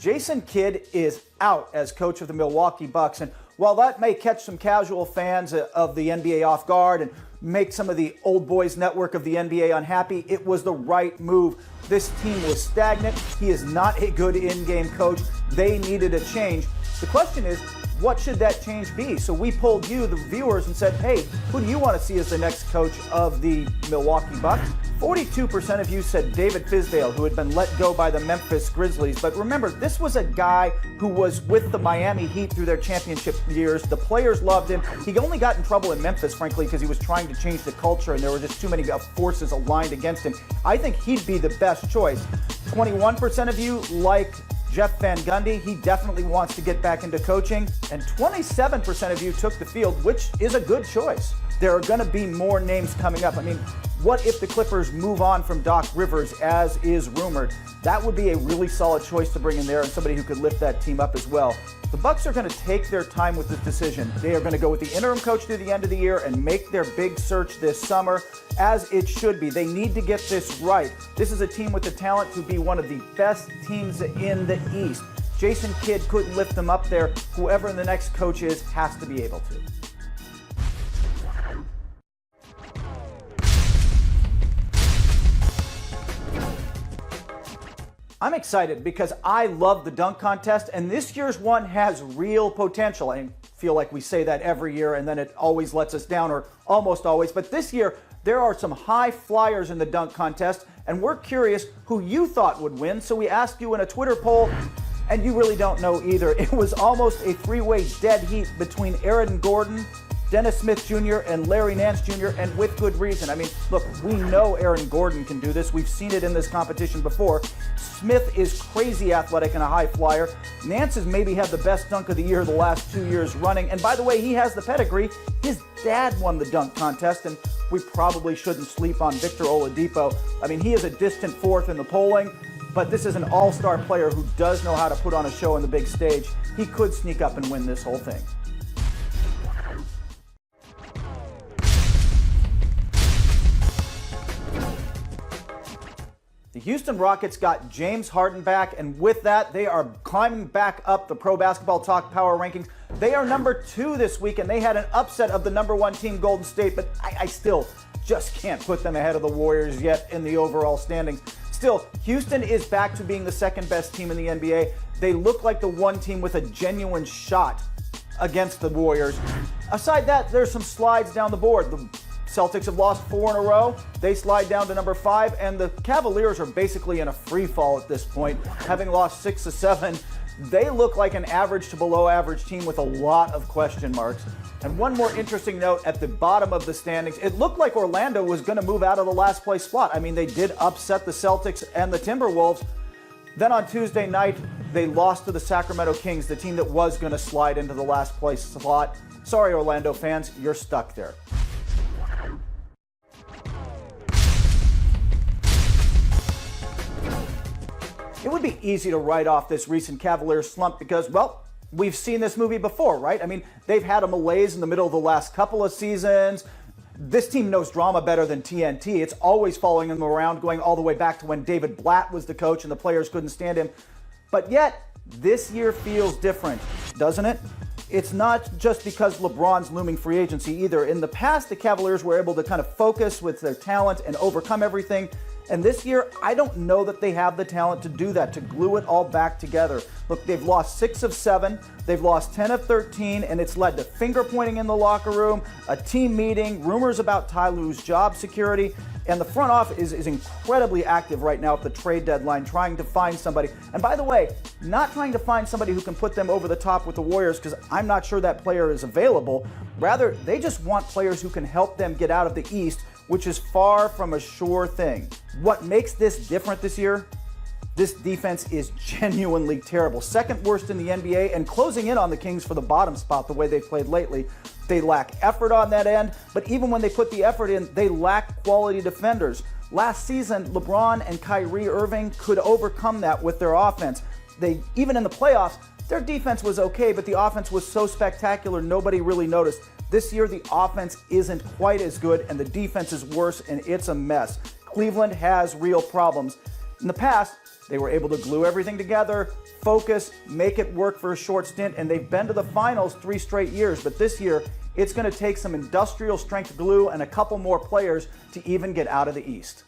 Jason Kidd is out as coach of the Milwaukee Bucks, and while that may catch some casual fans of the NBA off guard and make some of the old boys network of the NBA unhappy, it was the right move. This team was stagnant. He is not a good in-game coach. They needed a change. The question is, what should that change be? So we polled you, the viewers, and said, hey, who do you want to see as the next coach of the Milwaukee Bucks? 42% of you said David Fizdale, who had been let go by the Memphis Grizzlies. But remember, this was a guy who was with the Miami Heat through their championship years. The players loved him. He only got in trouble in Memphis, frankly, because he was trying to change the culture, and there were just too many forces aligned against him. I think he'd be the best choice. 21% of you like Jeff Van Gundy. He definitely wants to get back into coaching. And 27% of you took the field, which is a good choice. There are going to be more names coming up. I mean, what if the Clippers move on from Doc Rivers, as is rumored? That would be a really solid choice to bring in there and somebody who could lift that team up as well. The Bucks are going to take their time with this decision. They are going to go with the interim coach through the end of the year and make their big search this summer, as it should be. They need to get this right. This is a team with the talent to be one of the best teams in the East. Jason Kidd couldn't lift them up there. Whoever the next coach is has to be able to. I'm excited because I love the dunk contest, and this year's one has real potential. I feel like we say that every year, and then it always lets us down, or almost always. But this year, there are some high flyers in the dunk contest, and we're curious who you thought would win. So we asked you in a Twitter poll, and you really don't know either. It was almost a three-way dead heat between Aaron Gordon, Dennis Smith Jr., and Larry Nance Jr., and with good reason. I mean, look, we know Aaron Gordon can do this. We've seen it in this competition before. Smith is crazy athletic and a high flyer. Nance has maybe had the best dunk of the year the last 2 years running. And by the way, he has the pedigree. His dad won the dunk contest, and we probably shouldn't sleep on Victor Oladipo. I mean, he is a distant fourth in the polling, but this is an all-star player who does know how to put on a show on the big stage. He could sneak up and win this whole thing. The Houston Rockets got James Harden back, and with that, they are climbing back up the Pro Basketball Talk power rankings. They are number 2 this week, and they had an upset of the number 1 team, Golden State, but I still just can't put them ahead of the Warriors yet in the overall standings. Still, Houston is back to being the second best team in the NBA. They look like the one team with a genuine shot against the Warriors. Aside that, there's some slides down the board. The Celtics have lost 4 in a row. They slide down to number 5, and the Cavaliers are basically in a free fall at this point, having lost 6 of 7. They look like an average to below average team with a lot of question marks. And one more interesting note at the bottom of the standings, it looked like Orlando was going to move out of the last place spot. I mean, they did upset the Celtics and the Timberwolves. Then on Tuesday night, they lost to the Sacramento Kings, the team that was going to slide into the last place slot. Sorry, Orlando fans, you're stuck there. It would be easy to write off this recent Cavaliers slump because, well, we've seen this movie before, right? I mean, they've had a malaise in the middle of the last couple of seasons. This team knows drama better than TNT. It's always following them around, going all the way back to when David Blatt was the coach and the players couldn't stand him. But yet, this year feels different, doesn't it? It's not just because LeBron's looming free agency either. In the past, the Cavaliers were able to kind of focus with their talent and overcome everything. And this year, I don't know that they have the talent to do that, to glue it all back together. Look, they've lost 6 of 7, they've lost 10 of 13, and it's led to finger pointing in the locker room, a team meeting, rumors about Ty Lue's job security, and the front office is incredibly active right now at the trade deadline, trying to find somebody. And by the way, not trying to find somebody who can put them over the top with the Warriors, because I'm not sure that player is available. Rather, they just want players who can help them get out of the East, which is far from a sure thing. What makes this different this year? This defense is genuinely terrible. Second worst in the NBA and closing in on the Kings for the bottom spot the way they've played lately. They lack effort on that end, but even when they put the effort in, they lack quality defenders. Last season, LeBron and Kyrie Irving could overcome that with their offense. Even in the playoffs, their defense was okay, but the offense was so spectacular nobody really noticed. This year, the offense isn't quite as good, and the defense is worse, and it's a mess. Cleveland has real problems. In the past, They were able to glue everything together, focus, make it work for a short stint, and they've been to the finals 3 straight years. But this year, it's going to take some industrial strength glue and a couple more players to even get out of the East.